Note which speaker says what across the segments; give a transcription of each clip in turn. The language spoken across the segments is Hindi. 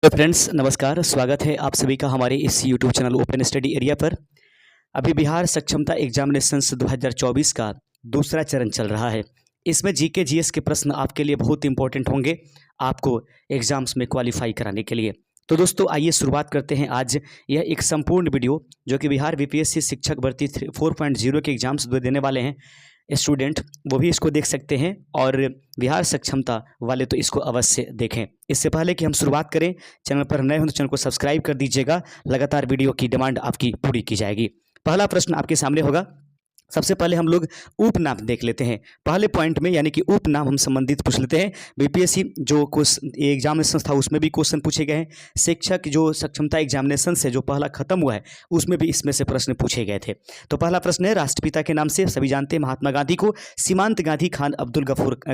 Speaker 1: हेलो फ्रेंड्स, नमस्कार। स्वागत है आप सभी का हमारे इस YouTube channel open study area पर। अभी बिहार सक्षमता एग्जामिनेशंस 2024 का दूसरा चरण चल रहा है। इसमें जीके जीएस के प्रश्न आपके लिए बहुत इंपॉर्टेंट होंगे, आपको एग्जाम्स में क्वालिफाई कराने के लिए। तो दोस्तों, आइए शुरुआत करते हैं आज यह एक संपूर्ण वीडियो जो कि बिहार बीपीएससी शिक्षक भर्ती 4.0 के एग्जाम्स देने वाले हैं स्टूडेंट, वो भी इसको देख सकते हैं और बिहार सक्षमता वाले तो इसको अवश्य देखें। इससे पहले कि हम शुरुआत करें, चैनल पर नए हो तो चैनल को सब्सक्राइब कर दीजिएगा। लगातार वीडियो की डिमांड आपकी पूरी की जाएगी। पहला प्रश्न आपके सामने होगा। सबसे पहले हम लोग उपनाम देख लेते हैं। पहले पॉइंट में यानी कि उपनाम हम संबंधित पूछ लेते हैं। बीपीएससी जो एग्जामिनेशन था उसमें भी क्वेश्चन पूछे गए हैं। शिक्षक जो सक्षमता एग्जामिनेशन से जो पहला खत्म हुआ है उसमें भी इसमें से प्रश्न पूछे गए थे। तो पहला प्रश्न है, राष्ट्रपिता के नाम से सभी जानते हैं महात्मा गांधी को, सीमांत गांधी खान अब्दुल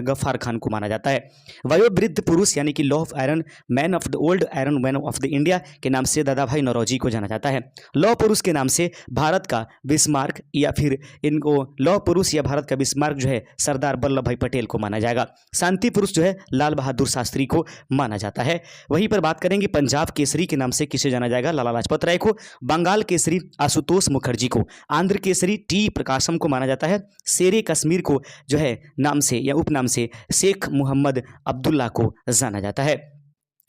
Speaker 1: गफ्फार खान को माना जाता है। वयोवृद्ध पुरुष यानी कि law of iron man of the old iron man of the India के नाम से दादा भाई नौरोजी को जाना जाता है। लौह पुरुष के नाम से भारत का बिस्मार्क या फिर इनको लौह पुरुष या भारत का बिस्मार्क जो है सरदार वल्लभ भाई पटेल को माना जाएगा। शांति पुरुष जो है लाल बहादुर शास्त्री को माना जाता है। वहीं पर बात करेंगे पंजाब केसरी के नाम से किसे जाना जाएगा, लाला लाजपत राय को। बंगाल केसरी आशुतोष मुखर्जी को। आंध्र केसरी टी प्रकाशम को माना जाता है। शेरे कश्मीर को जो है नाम से या उपनाम से शेख मोहम्मद अब्दुल्ला को जाना जाता है।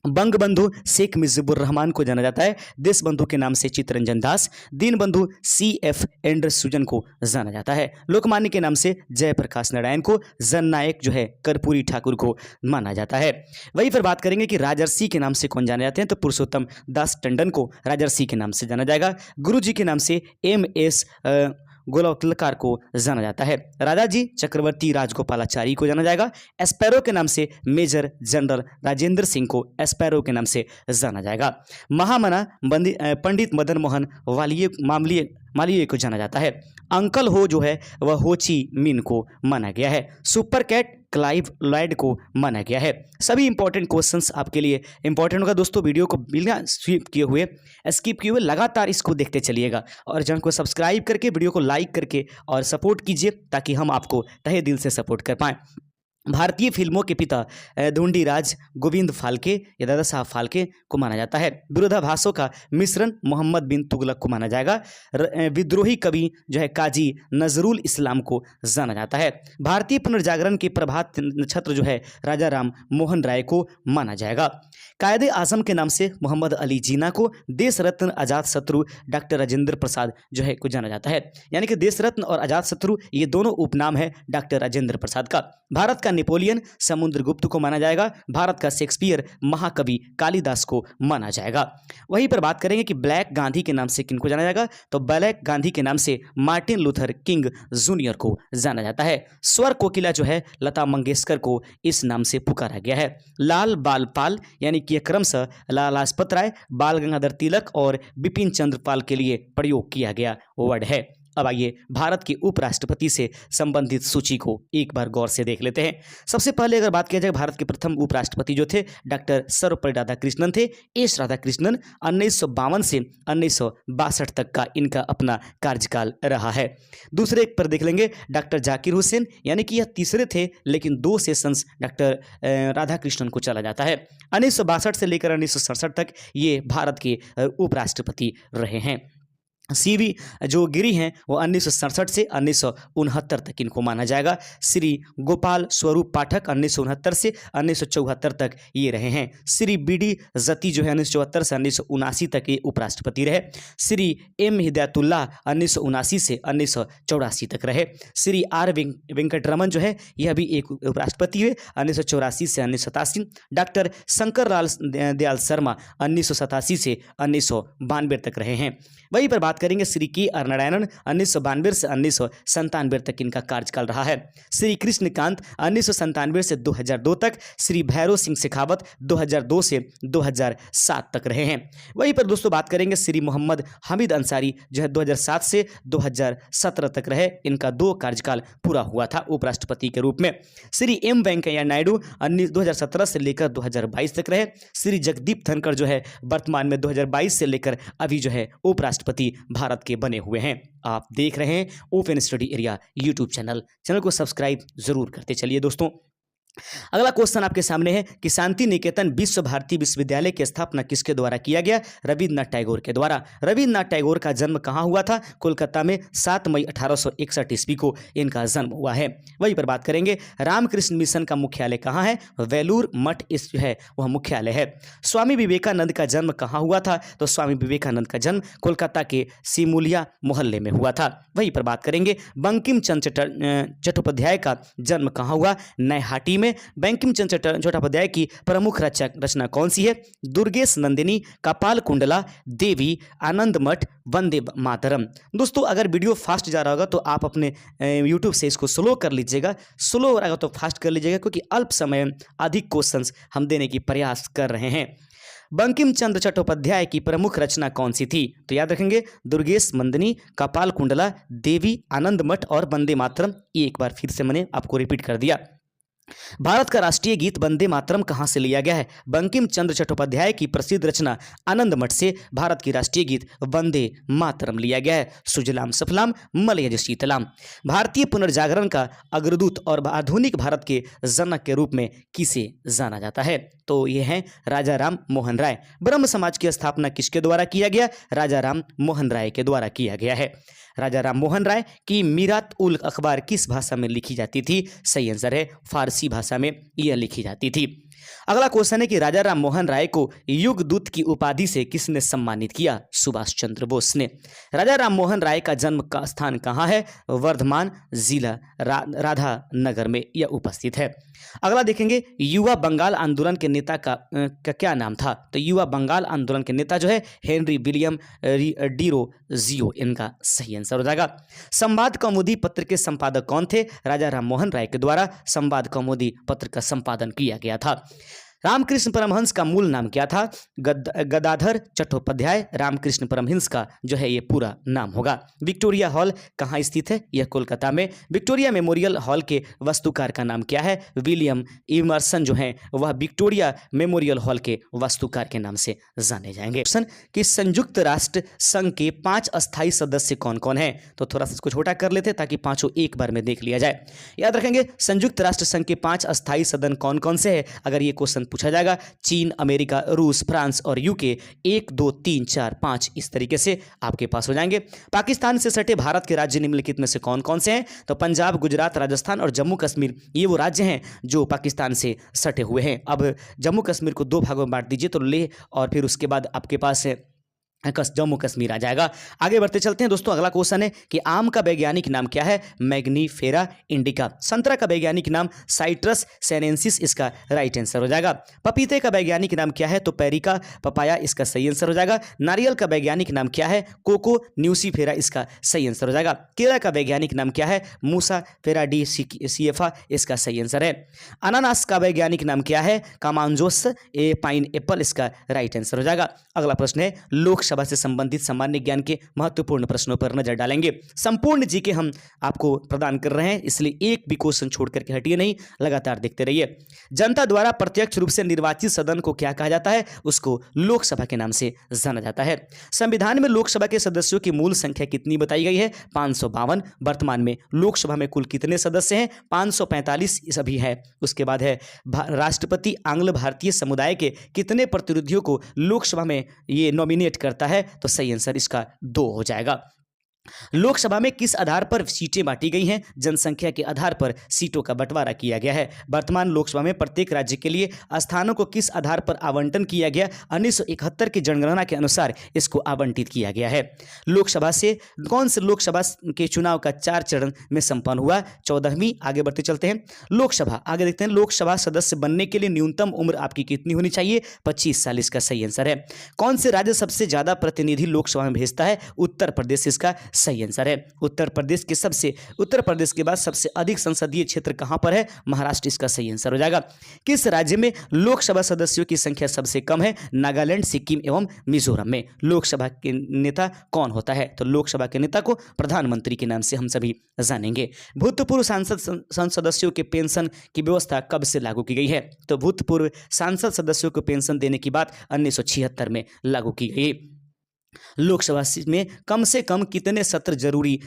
Speaker 1: बंग बंधु शेख मुजीबुर रहमान को जाना जाता है। देश बंधु के नाम से चित्तरंजन दास। दीन बंधु CF एंडरसूजन को जाना जाता है। लोकमान्य के नाम से जयप्रकाश नारायण को। जननायक जो है कर्पूरी ठाकुर को माना जाता है। वहीं पर बात करेंगे कि राजर्षि के नाम से कौन जाने जाते हैं, तो पुरुषोत्तम दास टंडन को राजर्षि के नाम से जाना जाएगा। गुरु जी के नाम से MS गोलवलकर को जाना जाता है। राजा जी चक्रवर्ती राजगोपालाचारी को जाना जाएगा। एस्पैरो के नाम से मेजर जनरल राजेंद्र सिंह को एस्पैरो के नाम से जाना जाएगा। महामना पंडित मदन मोहन मालवीय को जाना जाता है। अंकल हो जो है वह हो ची मिन को माना गया है। सुपर कैट क्लाइव लॉयड को माना गया है। सभी इंपॉर्टेंट क्वेश्चंस आपके लिए इंपॉर्टेंट होगा दोस्तों। वीडियो को बिना स्किप किए हुए लगातार इसको देखते चलिएगा और चैनल को सब्सक्राइब करके वीडियो को लाइक करके और सपोर्ट कीजिए ताकि हम आपको तहे दिल से सपोर्ट कर पाएँ। भारतीय फिल्मों के पिता ढूंढीराज गोविंद फाल्के या दादा साहब फाल्के को माना जाता है। विरोधाभासों का मिश्रण मोहम्मद बिन तुगलक को माना जाएगा। विद्रोही कवि जो है काजी नजरुल इस्लाम को जाना जाता है। भारतीय पुनर्जागरण के प्रभात नक्षत्र जो है राजा राम मोहन राय को माना जाएगा। कायदे आजम के नाम से मोहम्मद अली जीना को। देश रत्न अजात शत्रु डॉक्टर राजेंद्र प्रसाद जो है को जाना जाता है। यानी कि देश रत्न और अजात शत्रु ये दोनों उपनाम है डॉक्टर राजेंद्र प्रसाद का। भारत का नेपोलियन समुद्रगुप्त को माना जाएगा। भारत का शेक्सपियर महाकवि कालिदास को माना जाएगा। वहीं पर बात करेंगे कि ब्लैक गांधी के नाम से किनको जाना जाएगा, तो ब्लैक गांधी के नाम से मार्टिन लूथर किंग जूनियर को जाना जाता है। स्वर कोकिला जो है लता मंगेशकर को इस नाम से पुकारा गया है। लाल बाल पाल यानी कि क्रमशः लाला लाजपत राय, बाल गंगाधर तिलक और बिपिन चंद्र पाल के लिए प्रयोग किया गया वर्ड है। अब आइए भारत के उपराष्ट्रपति से संबंधित सूची को एक बार गौर से देख लेते हैं। सबसे पहले अगर बात किया जाए, भारत के प्रथम उपराष्ट्रपति जो थे डॉक्टर सर्वपल्ली राधाकृष्णन थे। एस राधाकृष्णन 1952 से 1962 तक का इनका अपना कार्यकाल रहा है। दूसरे पर देख लेंगे डॉक्टर जाकिर हुसैन, यानी कि यह तीसरे थे लेकिन 2 सेशंस डॉक्टर राधाकृष्णन को चला जाता है। 1962 से लेकर 1967 तक ये भारत के उपराष्ट्रपति रहे हैं। CV जो गिरी हैं वो 1967 से 1969 तक इनको माना जाएगा। श्री गोपाल स्वरूप पाठक 1969 से 1974 तक ये रहे हैं। श्री BD जती जो है 1974 से 1979 तक ये उपराष्ट्रपति रहे। श्री M हिदायतुल्लाह 1979 से 1984 तक रहे। श्री R वेंकटरमन जो है यह भी एक उपराष्ट्रपति हुए 1984 से 1987। डॉक्टर शंकर लाल दयाल शर्मा 1987 से 1992 तक रहे हैं। वहीं पर बात करेंगे श्री KR नारायणन 1992 से 1997 तक इनका कार्यकाल रहा है। श्री कृष्णकांत 1997 से 2002 तक। श्री भैरव सिंह शेखावत 2002 से 2007 तक रहे हैं। वहीं पर दोस्तों बात करेंगे श्री मोहम्मद हामिद अंसारी जो है 2007 से 2017 तक रहे। इनका 2 कार्यकाल पूरा हुआ था उपराष्ट्रपति के रूप में। श्री M वेंकैया नायडू 2017 से लेकर 2022 तक रहे। श्री जगदीप धनखड़ जो है वर्तमान में 2022 से लेकर अभी जो है उपराष्ट्रपति भारत के बने हुए हैं। आप देख रहे हैं open study area YouTube channel को सब्सक्राइब जरूर करते चलिए दोस्तों। अगला क्वेश्चन आपके सामने है कि शांति निकेतन विश्व भारती विश्वविद्यालय की स्थापना किसके द्वारा किया गया? रविन्द्रनाथ टैगोर के द्वारा। रविन्द्रनाथ टैगोर का जन्म कहाँ हुआ था? कोलकाता में 7 मई 1861 ईस्वी को इनका जन्म हुआ है। वहीं पर बात करेंगे रामकृष्ण मिशन का मुख्यालय कहाँ है? वेलूर मठ इस है वह मुख्यालय है। स्वामी विवेकानंद का जन्म कहाँ हुआ था? तो स्वामी विवेकानंद का जन्म कोलकाता के सिमुलिया मोहल्ले में हुआ था। वहीं पर बात करेंगे बंकिम चंद्र चट्टोपाध्याय का जन्म कहाँ हुआ? नैहाटी में। बंकिम चंद्र चट्टोपाध्याय की प्रमुख रचना कौन सी है? दुर्गेश नंदिनी, कपाल कुंडला, देवी, आनंद मठ, वंदे मातरम। दोस्तों अगर वीडियो फास्ट जा रहा होगा तो आप अपने यूट्यूब से इसको स्लो कर लीजिएगा, स्लो हो रहा होगा तो फास्ट कर लीजिएगा, क्योंकि अल्प समय में अधिक क्वेश्चंस हम देने की प्रयास कर रहे हैं। बंकिम चंद्र चट्टोपाध्याय की प्रमुख रचना कौन सी थी? तो याद रखेंगे दुर्गेश नंदिनी, कपाल कुंडला, देवी, आनंद मठ और वंदे मातरम। एक बार फिर से मैंने आपको रिपीट कर दिया। भारत का राष्ट्रीय गीत वंदे मातरम कहां से लिया गया है? बंकिम चंद्र चट्टोपाध्याय की प्रसिद्ध रचना आनंद मठ से भारत की राष्ट्रीय गीत वंदे मातरम लिया गया है। सुजलाम सफलाम मलयज शीतलाम। भारतीय पुनर्जागरण का अग्रदूत और आधुनिक भारत के जनक के रूप में किसे जाना जाता है? तो ये हैं राजा राम मोहन राय। ब्रह्म समाज की स्थापना किसके द्वारा किया गया? राजा राम मोहन राय के द्वारा किया गया है। राजा राम मोहन राय की मीरात उल अखबार किस भाषा में लिखी जाती थी? सही आंसर है फारसी भाषा में यह लिखी जाती थी। अगला क्वेश्चन है कि राजा राम मोहन राय को युग दूत की उपाधि से किसने सम्मानित किया? सुभाष चंद्र बोस ने। राजा राम मोहन राय का जन्म का स्थान कहाँ है? वर्धमान जिला राधा नगर में यह उपस्थित है। अगला देखेंगे युवा बंगाल आंदोलन के नेता का क्या नाम था? तो युवा बंगाल आंदोलन के नेता जो है हेनरी विलियम डीरोजियो इनका सही आंसर हो जाएगा। संवाद कौमुदी पत्र के संपादक कौन थे? राजा राम मोहन राय के द्वारा संवाद कौमुदी पत्र का संपादन किया गया था। रामकृष्ण परमहंस का मूल नाम क्या था? गदाधर चट्टोपाध्याय रामकृष्ण परमहंस का जो है ये पूरा नाम होगा। विक्टोरिया हॉल कहाँ स्थित है? यह कोलकाता में। विक्टोरिया मेमोरियल हॉल के वास्तुकार का नाम क्या है? विलियम इमर्सन जो है वह विक्टोरिया मेमोरियल हॉल के वास्तुकार के नाम से जाने जाएंगे। कि संयुक्त राष्ट्र संघ के 5 अस्थायी सदस्य कौन कौन है? तो थोड़ा सा इसको छोटा कर लेते ताकि पांचों एक बार में देख लिया जाए। याद रखेंगे संयुक्त राष्ट्र संघ के 5 अस्थायी सदन कौन कौन से है? अगर ये क्वेश्चन पूछा जाएगा चीन, अमेरिका, रूस, फ्रांस और यूके 1 2 3 4 5 इस तरीके से आपके पास हो जाएंगे। पाकिस्तान से सटे भारत के राज्य निम्नलिखित में से कौन कौन से हैं? तो पंजाब, गुजरात, राजस्थान और जम्मू कश्मीर ये वो राज्य हैं जो पाकिस्तान से सटे हुए हैं। अब जम्मू कश्मीर को 2 भागों में बांट दीजिए तो लेह और फिर उसके बाद आपके पास है जम्मू कश्मीर आ जाएगा। आगे बढ़ते चलते हैं दोस्तों। अगला क्वेश्चन है कि आम का वैज्ञानिक नाम क्या है? Mangifera indica. संतरा का वैज्ञानिक नाम साइट्रस सेनेंसिस इसका राइट आंसर हो जाएगा। पपीते का वैज्ञानिक नाम क्या है? तो पेरिका पपाया इसका सही आंसर हो जाएगा। नारियल का वैज्ञानिक नाम क्या है? कोको न्यूसीफेरा इसका सही आंसर हो जाएगा। केला का वैज्ञानिक नाम क्या है? मूसा फेराडी सीएफा इसका सही आंसर है। अनानास का वैज्ञानिक नाम क्या है? कामांजोस ए पाइन एप्पल इसका राइट आंसर हो जाएगा। अगला प्रश्न है लोकसभा से संबंधित सामान्य ज्ञान के महत्वपूर्ण प्रश्नों पर नजर डालेंगे। संपूर्ण जीके हम आपको प्रदान कर रहे हैं, इसलिए एक भी क्वेश्चन छोड़ करके हटिए नहीं, लगातार देखते रहिए। जनता द्वारा प्रत्यक्ष रूप से निर्वाचित सदन को क्या कहा जाता है? उसको लोकसभा के नाम से जाना जाता है। संविधान में लोकसभा के सदस्यों की मूल संख्या कितनी बताई गई है? 552। वर्तमान में लोकसभा में कुल कितने सदस्य हैं? 545 सभी है। उसके बाद है राष्ट्रपति आंग्ल भारतीय समुदाय के कितने प्रतिनिधियों को लोकसभा में ये नॉमिनेट करता है? तो सही आंसर इसका 2 हो जाएगा। लोकसभा में किस आधार पर सीटें बांटी गई हैं? जनसंख्या के आधार पर सीटों का बंटवारा किया गया है। वर्तमान लोकसभा में प्रत्येक राज्य के लिए स्थानों को किस आधार पर आवंटन किया गया? 1971 की जनगणना के अनुसार इसको आवंटित किया गया है। लोकसभा से कौन से लोकसभा के चुनाव का 4 चरण में संपन्न हुआ? 14वीं। आगे बढ़ते चलते हैं। लोकसभा आगे देखते हैं। लोकसभा सदस्य बनने के लिए न्यूनतम उम्र आपकी कितनी होनी चाहिए? 25 साल इसका सही आंसर है। कौन से राज्य सबसे ज्यादा प्रतिनिधि लोकसभा में भेजता है? उत्तर प्रदेश इसका सही आंसर है। उत्तर प्रदेश के बाद सबसे अधिक संसदीय क्षेत्र कहां पर है? महाराष्ट्र इसका सही आंसर हो जाएगा। किस राज्य में लोकसभा सदस्यों की संख्या सबसे कम है? नागालैंड, सिक्किम एवं मिजोरम में। लोकसभा के नेता कौन होता है? तो लोकसभा के नेता को प्रधानमंत्री के नाम से हम सभी जानेंगे। भूतपूर्व संसद सदस्यों के पेंशन की व्यवस्था कब से लागू की गई है? तो भूतपूर्व सांसद सदस्यों को पेंशन देने की बात 1976 में लागू की गई। लोकसभा में कम से कम कितने सत्र जरूरी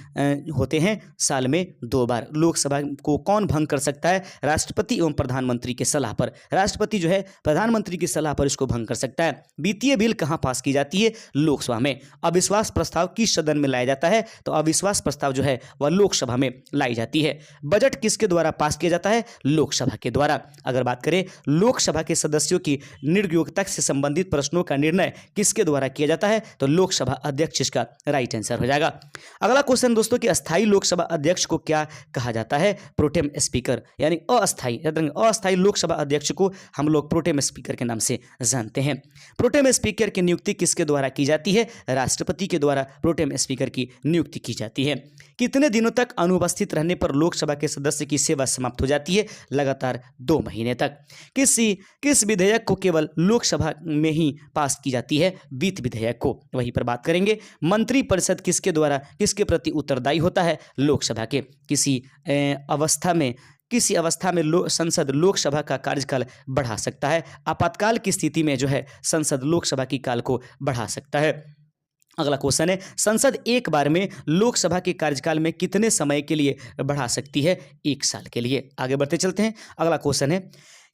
Speaker 1: होते हैं? साल में 2 बार। लोकसभा को कौन भंग कर सकता है? राष्ट्रपति एवं प्रधानमंत्री के सलाह पर। राष्ट्रपति जो है प्रधानमंत्री की सलाह पर इसको भंग कर सकता है। वित्तीय बिल कहाँ पास की जाती है? लोकसभा में। अविश्वास प्रस्ताव किस सदन में लाया जाता है? तो अविश्वास प्रस्ताव जो है वह लोकसभा में लाई जाती है। बजट किसके द्वारा पास किया जाता है? लोकसभा के द्वारा। अगर बात करें लोकसभा के सदस्यों की निर्योग्यता से संबंधित प्रश्नों का निर्णय किसके द्वारा किया जाता है? तो लोकसभा अध्यक्ष इसका राइट आंसर हो जाएगा। अगला क्वेश्चन दोस्तों कि अस्थाई लोकसभा अध्यक्ष को क्या कहा जाता है? प्रोटेम स्पीकर, यानी अस्थाई। अस्थाई लोकसभा अध्यक्ष को हम लोग प्रोटेम स्पीकर के नाम से जानते हैं। प्रोटेम स्पीकर की नियुक्ति किसके द्वारा की जाती है? राष्ट्रपति के द्वारा प्रोटेम स्पीकर की नियुक्ति की जाती है। कितने दिनों तक अनुपस्थित रहने पर लोकसभा के सदस्य की सेवा समाप्त हो जाती है? लगातार 2 महीने तक। किस विधेयक को केवल लोकसभा में ही पास की जाती है? वित्त विधेयक को। वहीं पर बात करेंगे मंत्रिपरिषद किसके द्वारा किसके प्रति उत्तरदायी होता है? लोकसभा के। किसी अवस्था में संसद लोकसभा का कार्यकाल बढ़ा सकता है। आपातकाल की स्थिति में जो है संसद लोकसभा की काल को बढ़ा सकता है। अगला क्वेश्चन है संसद एक बार में लोकसभा के कार्यकाल में कितने समय के लिए बढ़ा सकती है? 1 साल के लिए। आगे बढ़ते चलते हैं। अगला क्वेश्चन है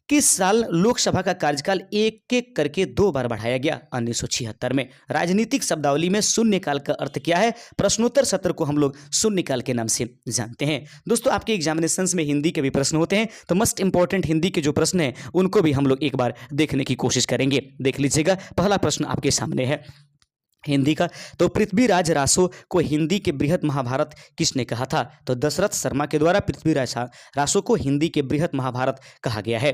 Speaker 1: किस साल लोकसभा का कार्यकाल एक एक करके 2 बार बढ़ाया गया? 1976 में। राजनीतिक शब्दावली में शून्यकाल का अर्थ क्या है? प्रश्नोत्तर सत्र को हम लोग शून्यकाल के नाम से जानते हैं। दोस्तों आपके एग्जामिनेशंस में हिंदी के भी प्रश्न होते हैं, तो मोस्ट इंपॉर्टेंट हिंदी के जो प्रश्न हैं उनको भी हम लोग एक बार देखने की कोशिश करेंगे। देख लीजिएगा, पहला प्रश्न आपके सामने है हिंदी का। तो पृथ्वीराज रासो को हिंदी के बृहत महाभारत किसने कहा था? तो दशरथ शर्मा के द्वारा पृथ्वीराज रासो को हिंदी के बृहत महाभारत कहा गया है।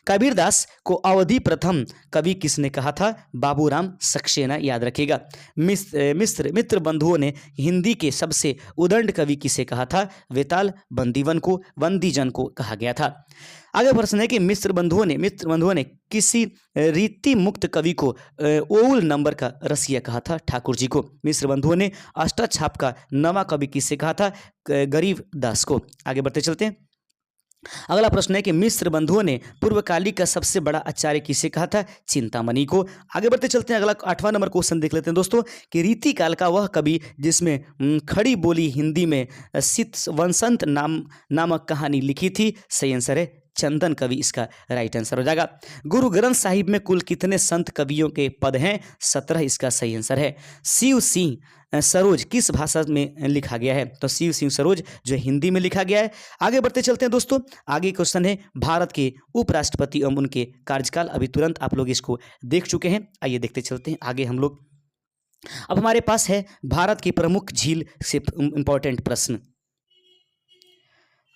Speaker 1: कबीरदास को अवधि प्रथम कवि किसने कहा था? बाबूराम सक्सेना। याद रखिएगा। मित्र बंधुओं ने हिंदी के सबसे उदंड कवि किसे कहा था? वेताल बंदीजन को कहा गया था। आगे प्रश्न है कि मित्र बंधुओं ने किसी रीति मुक्त कवि को ओउल नंबर का रसिया कहा था? ठाकुर जी को। मिश्र बंधुओं ने अष्टछाप का नवा कवि किसे कहा था? गरीब दास को। आगे बढ़ते चलते हैं। अगला प्रश्न है कि मिश्र बंधुओं ने पूर्वकाली का सबसे बड़ा आचार्य किसे कहा था? चिंतामणि को। आगे बढ़ते चलते हैं। अगला 8वां नंबर क्वेश्चन देख लेते हैं दोस्तों कि रीति काल का वह कवि जिसमें खड़ी बोली हिंदी में सित वंसंत नामक कहानी लिखी थी? सही आंसर है चंदन कवि इसका राइट आंसर हो जाएगा। गुरु ग्रंथ साहिब में कुल कितने संत कवियों के पद हैं? 17 इसका सही आंसर है। शिव सिंह सरोज किस भाषा में लिखा गया है? तो शिव सिंह सरोज जो हिंदी में लिखा गया है। आगे बढ़ते चलते हैं दोस्तों। आगे क्वेश्चन है भारत के उपराष्ट्रपति एवं उनके कार्यकाल। अभी तुरंत आप लोग इसको देख चुके हैं। आइए देखते चलते हैं आगे हम लोग। अब हमारे पास है भारत की प्रमुख झील से इंपॉर्टेंट प्रश्न।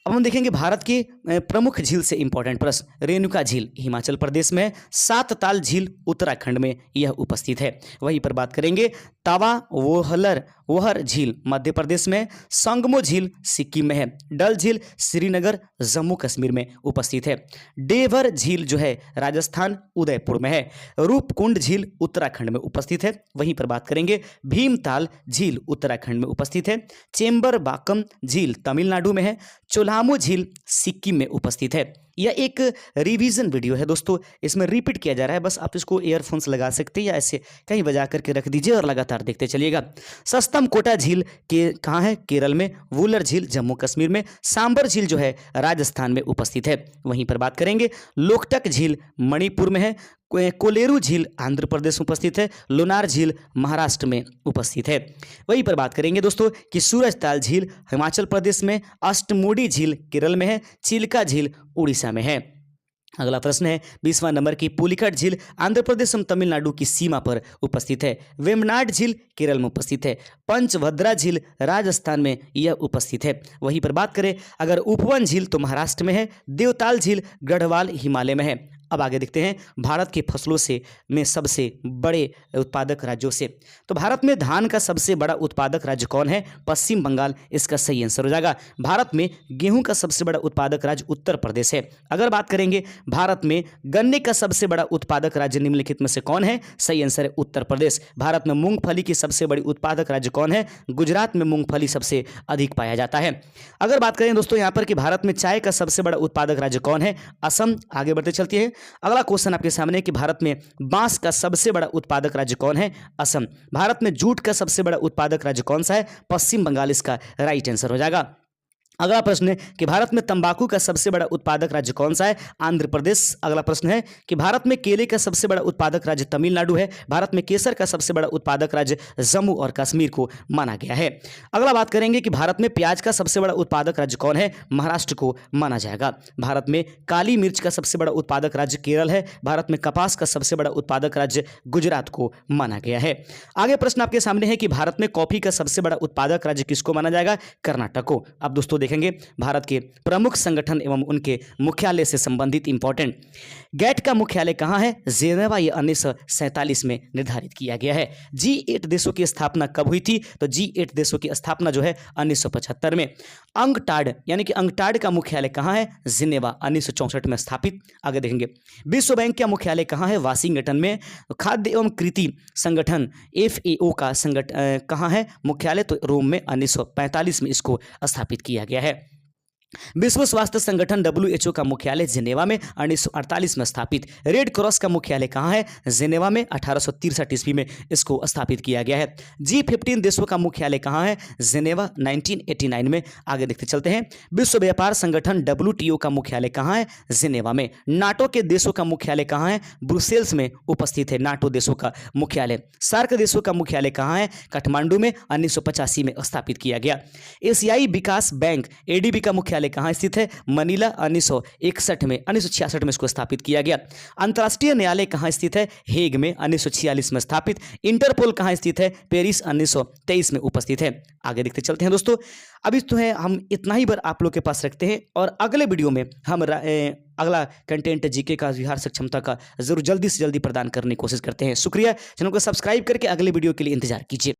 Speaker 1: अब हम देखेंगे भारत की प्रमुख झील से इंपॉर्टेंट प्रश्न। रेणुका झील हिमाचल प्रदेश में, सातताल झील उत्तराखंड में यह उपस्थित है। वहीं पर बात करेंगे तावा वोहर झील मध्य प्रदेश में, संगमो झील सिक्किम में है, डल झील श्रीनगर जम्मू कश्मीर में उपस्थित है, डेवर झील जो है राजस्थान उदयपुर में है, रूपकुंड झील उत्तराखंड में उपस्थित है। वहीं पर बात करेंगे भीमताल झील उत्तराखंड में उपस्थित है, चेम्बरबाकम झील तमिलनाडु में है, चोलामो झील सिक्किम में उपस्थित है। यह एक रिवीजन वीडियो है दोस्तों, इसमें रिपीट किया जा रहा है, बस आप इसको ईयरफोन्स लगा सकते हैं या ऐसे कहीं बजा करके रख दीजिए और लगातार देखते चलिएगा। सस्तम कोटा झील के कहाँ है? केरल में, वुलर झील जम्मू कश्मीर में, सांबर झील जो है राजस्थान में उपस्थित है। वहीं पर बात करेंगे लोकटक झील मणिपुर में है, कोलेरू झील आंध्र प्रदेश में उपस्थित है, लोनार झील महाराष्ट्र में उपस्थित है। वहीं पर बात करेंगे दोस्तों कि सूरजताल झील हिमाचल प्रदेश में, अष्टमुडी झील केरल में है, चिल्का झील उड़ीसा में है। अगला प्रश्न है 20वां नंबर की पुलिकट झील आंध्र प्रदेश एवं तमिलनाडु की सीमा पर उपस्थित है, वेम्बनाड झील केरल में उपस्थित है, पंचभद्रा झील राजस्थान में यह उपस्थित है। वहीं पर बात करें अगर उपवन झील तो महाराष्ट्र में है, देवताल झील गढ़वाल हिमालय में है। अब आगे देखते हैं भारत की फसलों से में सबसे बड़े उत्पादक राज्यों से। तो भारत में धान का सबसे बड़ा उत्पादक राज्य कौन है? पश्चिम बंगाल इसका सही आंसर हो जाएगा। भारत में गेहूं का सबसे बड़ा उत्पादक राज्य उत्तर प्रदेश है। अगर बात करेंगे भारत में गन्ने का सबसे बड़ा उत्पादक राज्य निम्नलिखित में से कौन है? सही आंसर है उत्तर प्रदेश। भारत में मूंगफली की सबसे बड़ी उत्पादक राज्य कौन है? गुजरात में मूंगफली सबसे अधिक पाया जाता है। अगर बात करें दोस्तों यहाँ पर कि भारत में चाय का सबसे बड़ा उत्पादक राज्य कौन है? असम। आगे बढ़ते चलते हैं अगला क्वेश्चन आपके सामने है कि भारत में बांस का सबसे बड़ा उत्पादक राज्य कौन है? असम। भारत में जूट का सबसे बड़ा उत्पादक राज्य कौन सा है? पश्चिम बंगाल इसका राइट आंसर हो जाएगा। अगला प्रश्न है कि भारत में तंबाकू का सबसे बड़ा उत्पादक राज्य कौन सा है? आंध्र प्रदेश। अगला प्रश्न है कि भारत में केले का सबसे बड़ा उत्पादक राज्य तमिलनाडु है। भारत में केसर का सबसे बड़ा उत्पादक राज्य जम्मू और कश्मीर को माना गया है। अगला बात करेंगे कि भारत में प्याज का सबसे बड़ा उत्पादक राज्य कौन है? महाराष्ट्र को माना जाएगा। भारत में काली मिर्च का सबसे बड़ा उत्पादक राज्य केरल है। भारत में कपास का सबसे बड़ा उत्पादक राज्य गुजरात को माना गया है। आगे प्रश्न आपके सामने है कि भारत में कॉफी का सबसे बड़ा उत्पादक राज्य किसको माना जाएगा? कर्नाटक को। अब दोस्तों देखेंगे भारत के प्रमुख संगठन एवं उनके मुख्यालय से संबंधित इंपॉर्टेंट। गैट का मुख्यालय कहां है? जेनेवा। ये 1947 में निर्धारित किया गया है। G8 देशों की स्थापना कब हुई थी? तो G8 देशों की स्थापना जो है 1975 में। अंगटाड यानी कि अंगटाड का मुख्यालय कहां है? जिनेवा, 1964 में स्थापित। आगे देखेंगे विश्व बैंक का मुख्यालय कहां है? वाशिंगटन में। खाद्य एवं कृषि संगठन FAO का संगठन कहां है? मुख्यालय तो रोम में, 1945 में इसको स्थापित किया गया है। विश्व स्वास्थ्य संगठन WHO का मुख्यालय जिनेवा में, 1948 में स्थापित। रेड क्रॉस का मुख्यालय कहां है? जिनेवा में, 1863 ईस्वी में इसको स्थापित किया गया है। G15 देशों का मुख्यालय कहां है? जिनेवा, 1989 में। आगे देखते चलते हैं। विश्व व्यापार संगठन WTO का मुख्यालय कहां है? जिनेवा में। नाटो के देशों का मुख्यालय कहां है? ब्रुसेल्स में उपस्थित है नाटो देशों का मुख्यालय। सार्क देशों का मुख्यालय कहां है? काठमांडू में, 1985 में स्थापित किया गया। एशियाई विकास बैंक ADB का मुख्यालय कहां स्थित है? मनीला, 1966 में इसको स्थापित किया गया। अंतर्राष्ट्रीय न्यायालय कहां स्थित है? हेग में, 1946 में स्थापित। इंटरपोल कहां स्थित है? पेरिस, 1923 में उपस्थित है। आगे देखते चलते हैं दोस्तों। अभी तो है हम इतना ही बार आप लोग के पास रखते हैं और अगले वीडियो में हम अगला कंटेंट जीके का विहार सक्षमता का जरूर जल्दी से जल्दी प्रदान करने की कोशिश करते हैं। शुक्रिया। चैनल को सब्सक्राइब करके अगले वीडियो के लिए इंतजार कीजिए।